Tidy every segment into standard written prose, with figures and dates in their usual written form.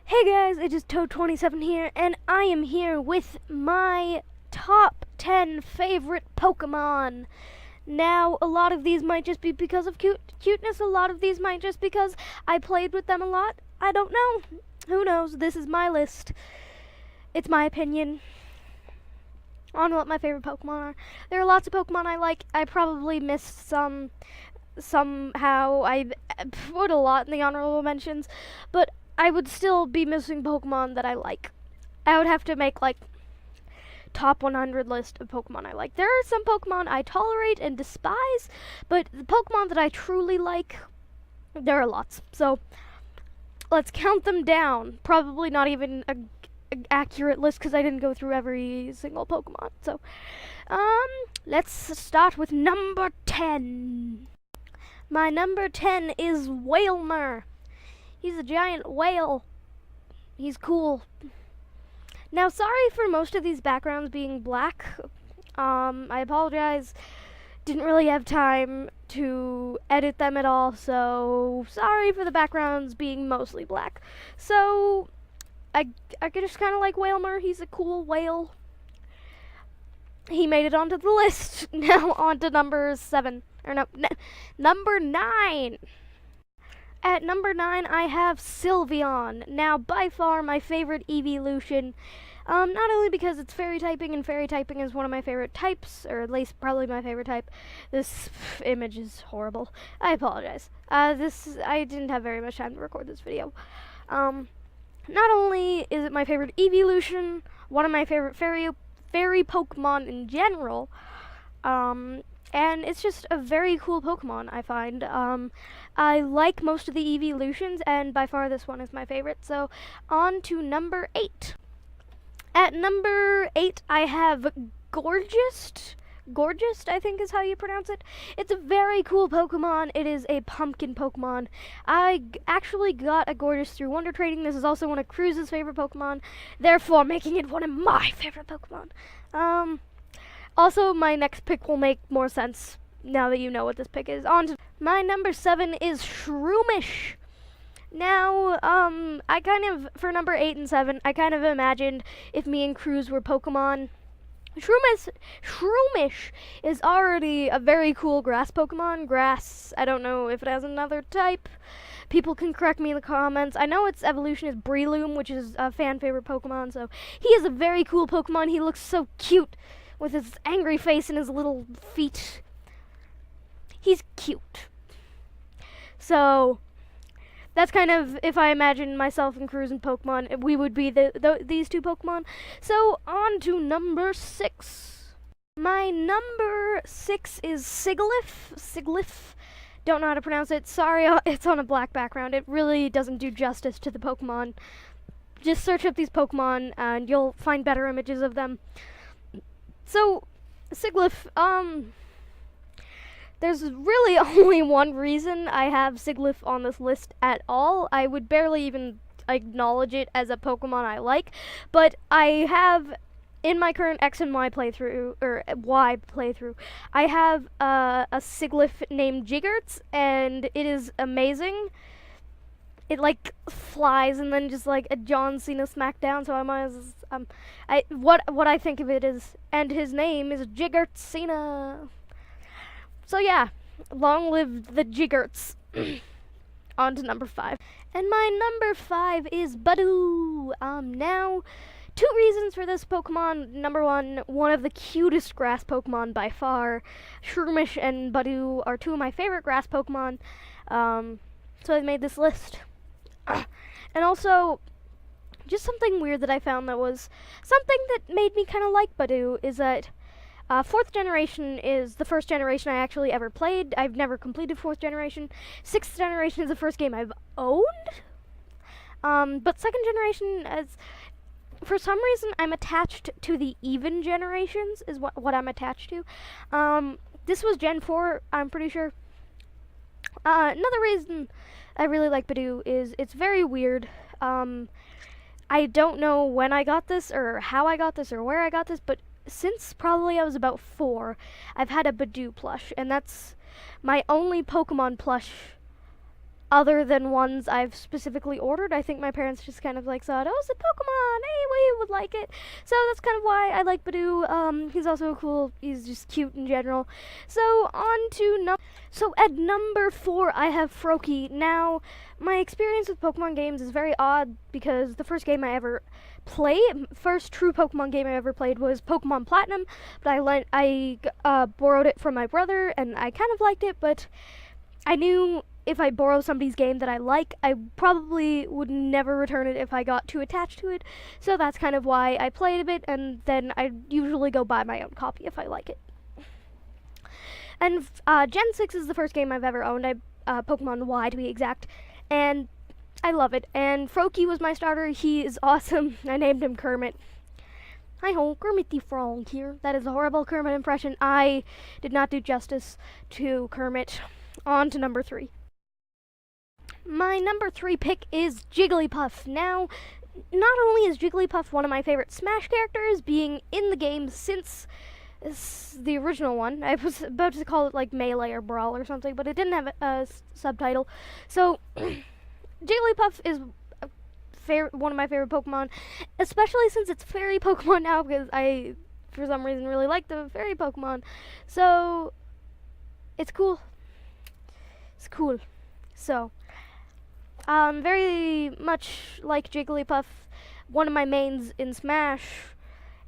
Hey guys, it is Toad27 here, and I am here with my top 10 favorite Pokemon. Now, a lot of these might just be because of cuteness, a lot of these might just because I played with them a lot. I don't know. Who knows? This is my list. It's my opinion on what my favorite Pokemon are. There are lots of Pokemon I like. I probably missed some. Somehow, I put a lot in the honorable mentions, but I would still be missing Pokemon that I like. I would have to make like top 100 list of Pokemon I like. There are some Pokemon I tolerate and despise, but the Pokemon that I truly like, there are lots. So let's count them down. Probably not even a accurate list because I didn't go through every single Pokemon. So let's start with number 10. My number 10 is Wailmer. He's a giant whale. He's cool. Now, sorry for most of these backgrounds being black. I apologize. Didn't really have time to edit them at all, so sorry for the backgrounds being mostly black. So, I just kind of like Wailmer. He's a cool whale. He made it onto the list. Now on to number 7. Or no, number 9. At number 9, I have Sylveon. Now, by far my favorite evolution. Not only because it's fairy typing, and fairy typing is one of my favorite types, or at least probably my favorite type. This image is horrible. I apologize. I didn't have very much time to record this video. Not only is it my favorite evolution, one of my favorite fairy Pokemon in general, and it's just a very cool Pokemon, I find. I like most of the evolutions, and by far this one is my favorite. So, on to number 8. At number 8, I have Gorgeous. Gorgeous, I think is how you pronounce it. It's a very cool Pokemon. It is a pumpkin Pokemon. I actually got a Gorgeous through Wonder Trading. This is also one of Cruz's favorite Pokemon, therefore making it one of my favorite Pokemon. Also, my next pick will make more sense now that you know what this pick is. On to my number 7 is Shroomish. Now, I kind of, for number 8 and 7, I kind of imagined if me and Cruz were Pokemon. Shroomish is already a very cool grass Pokemon. Grass, I don't know if it has another type. People can correct me in the comments. I know its evolution is Breloom, which is a fan favorite Pokemon, so he is a very cool Pokemon. He looks so cute with his angry face and his little feet. He's cute. So, that's kind of, if I imagine myself and Cruz and Pokemon, we would be these two Pokemon. So, on to number 6. My number 6 is Sigilyph. Sigilyph. Don't know how to pronounce it. Sorry, it's on a black background. It really doesn't do justice to the Pokemon. Just search up these Pokemon and you'll find better images of them. So, Sigilyph, there's really only one reason I have Sigilyph on this list at all. I would barely even acknowledge it as a Pokemon I like, but I have, in my current X and Y playthrough, or Y playthrough, I have a Sigilyph named Jiggerts, and it is amazing. It like flies and then just like a John Cena smackdown. So I might as what I think of it is, and his name is Jiggerts Cena. So yeah, long live the Jiggerts. On to number 5, and my number 5 is Budew. Now, 2 reasons for this Pokemon. Number 1, one of the cutest grass Pokemon by far. Shroomish and Budew are 2 of my favorite grass Pokemon. So I made this list. And also, just something weird that I found that was something that made me kind of like Budew is that 4th generation is the first generation I actually ever played. I've never completed 4th generation. 6th generation is the first game I've owned. But 2nd generation, for some reason, I'm attached to the even generations, is what I'm attached to. This was Gen 4, I'm pretty sure. Another reason I really like Budew is it's very weird. I don't know when I got this, or how I got this, or where I got this, but since probably I was about 4, I've had a Budew plush, and that's my only Pokemon plush other than ones I've specifically ordered. I think my parents just kind of like saw it, oh, it's a Pokemon, hey, we would like it. So that's kind of why I like Badoo. He's also cool, he's just cute in general. So on to so at number 4, I have Froakie. Now, my experience with Pokemon games is very odd because the first game I ever first true Pokemon game I ever played was Pokemon Platinum, but I borrowed it from my brother, and I kind of liked it, but I knew if I borrow somebody's game that I like, I probably would never return it if I got too attached to it, so that's kind of why I played a bit, and then I usually go buy my own copy if I like it. And Gen 6 is the first game I've ever owned, Pokemon Y to be exact, and I love it. And Froakie was my starter. He is awesome. I named him Kermit. Hi-ho, Kermit the Frog here. That is a horrible Kermit impression. I did not do justice to Kermit. On to number 3. My number 3 pick is Jigglypuff. Now, not only is Jigglypuff one of my favorite Smash characters, being in the game since the original one. I was about to call it like Melee or Brawl or something, but it didn't have a subtitle. So Jigglypuff is one of my favorite Pokemon, especially since it's fairy Pokemon now, because I, for some reason, really like the fairy Pokemon. So, it's cool. It's cool. So, very much like Jigglypuff, one of my mains in Smash,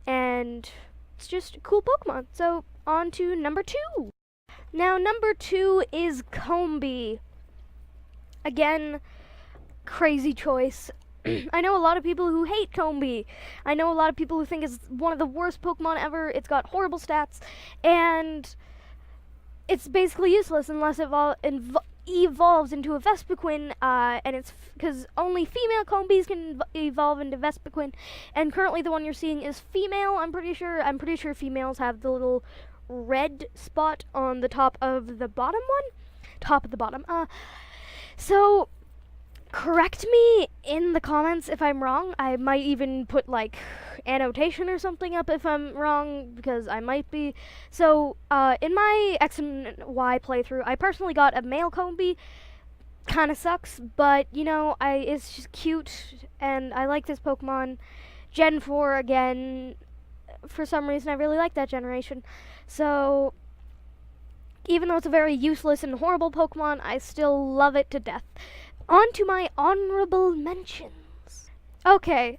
and it's just a cool Pokemon. So, on to number 2. Now, number 2 is Combee. Again, crazy choice. I know a lot of people who hate Combee. I know a lot of people who think it's one of the worst Pokemon ever. It's got horrible stats, and it's basically useless unless it evolves into a Vespiquen, and it's because only female Combees can evolve into Vespiquen, and currently the one you're seeing is female. I'm pretty sure females have the little red spot on the top of the bottom one. Top of the bottom. So correct me in the comments if I'm wrong. I might even put like annotation or something up if I'm wrong, because I might be. So in my X and Y playthrough, I personally got a male Combee. Kinda sucks, but you know, it's just cute, and I like this Pokemon. Gen 4 again, for some reason I really like that generation. So even though it's a very useless and horrible Pokemon, I still love it to death. On to my honorable mentions. Okay,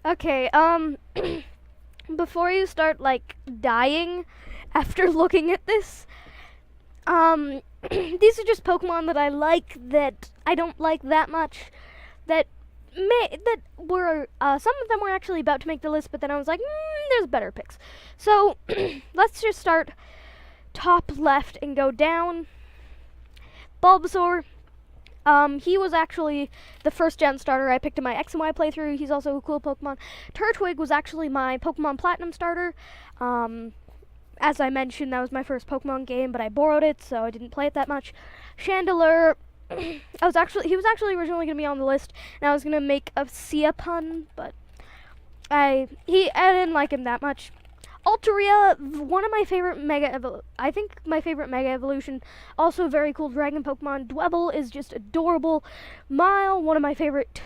before you start, like, dying after looking at this, these are just Pokemon that I like, that I don't like that much, that were, some of them were actually about to make the list, but then I was like, there's better picks. So, let's just start top left and go down. Bulbasaur. He was actually the first gen starter I picked in my X and Y playthrough. He's also a cool Pokemon. Turtwig was actually my Pokemon Platinum starter. As I mentioned, that was my first Pokemon game, but I borrowed it, so I didn't play it that much. Chandelure, he was actually originally going to be on the list, and I was going to make a Sia pun, but I didn't like him that much. Altaria, one of my favorite I think my favorite Mega Evolution, also a very cool dragon Pokemon. Dwebble is just adorable. Mile, one of my favorite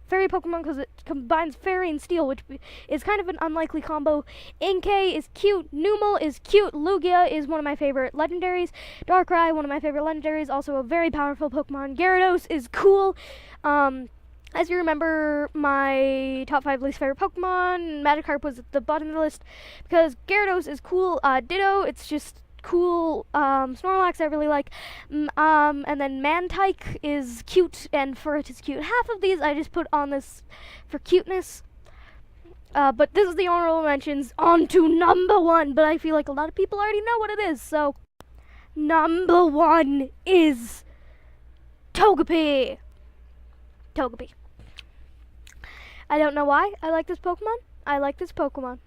fairy Pokemon because it combines fairy and steel, which is kind of an unlikely combo. Inkay is cute. Numel is cute. Lugia is one of my favorite legendaries. Darkrai, one of my favorite legendaries, also a very powerful Pokemon. Gyarados is cool. As you remember, my top 5 least favorite Pokemon, Magikarp was at the bottom of the list because Gyarados is cool. Ditto, it's just cool. Snorlax I really like. And then Mantike is cute, and Furret is cute. Half of these I just put on this for cuteness. But this is the honorable mentions. On to number 1, but I feel like a lot of people already know what it is, so number 1 is Togepi. Togepi. I don't know why I like this Pokemon. I like this Pokemon.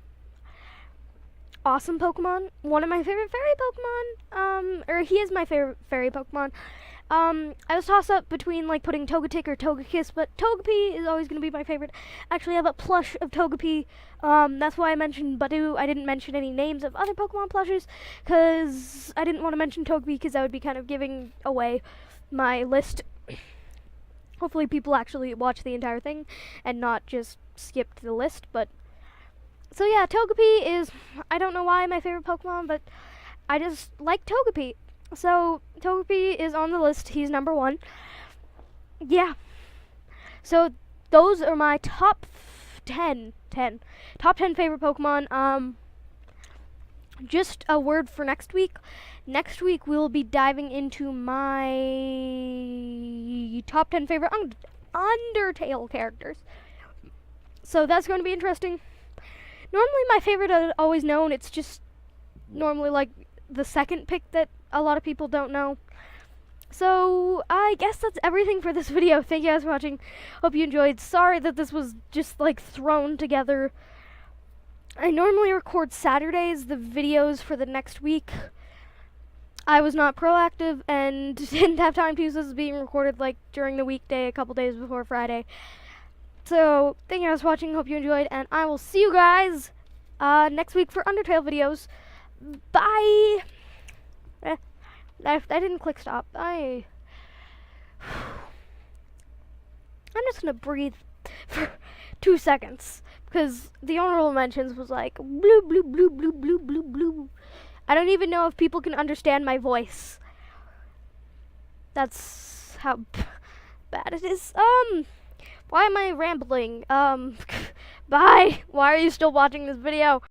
Awesome Pokemon. One of my favorite fairy Pokemon. Or he is my favorite fairy Pokemon. I was tossed up between like putting Togetic or Togekiss, but Togepi is always going to be my favorite. Actually, I have a plush of Togepi. That's why I mentioned Badoo. I didn't mention any names of other Pokemon plushes, because I didn't want to mention Togepi, because that would be kind of giving away my list. Hopefully people actually watch the entire thing and not just skip to the list. But so yeah, Togepi is, I don't know why, my favorite Pokemon, but I just like Togepi. So Togepi is on the list. He's number 1. Yeah. So those are my top 10 favorite Pokemon. Just a word for next week. Next week we'll be diving into my top 10 favorite Undertale characters. So that's going to be interesting. Normally my favorite is always known. It's just normally like the second pick that a lot of people don't know. So I guess that's everything for this video. Thank you guys for watching. Hope you enjoyed. Sorry that this was just like thrown together. I normally record Saturdays, the videos for the next week. I was not proactive and didn't have time to, so this is being recorded like during the weekday, a couple days before Friday. So thank you guys for watching. Hope you enjoyed, and I will see you guys next week for Undertale videos. Bye. I didn't click stop. I'm just gonna breathe for 2 seconds because the honorable mentions was like blue blue blue blue blue blue blue. I don't even know if people can understand my voice. That's how bad it is. Why am I rambling? Bye. Why are you still watching this video?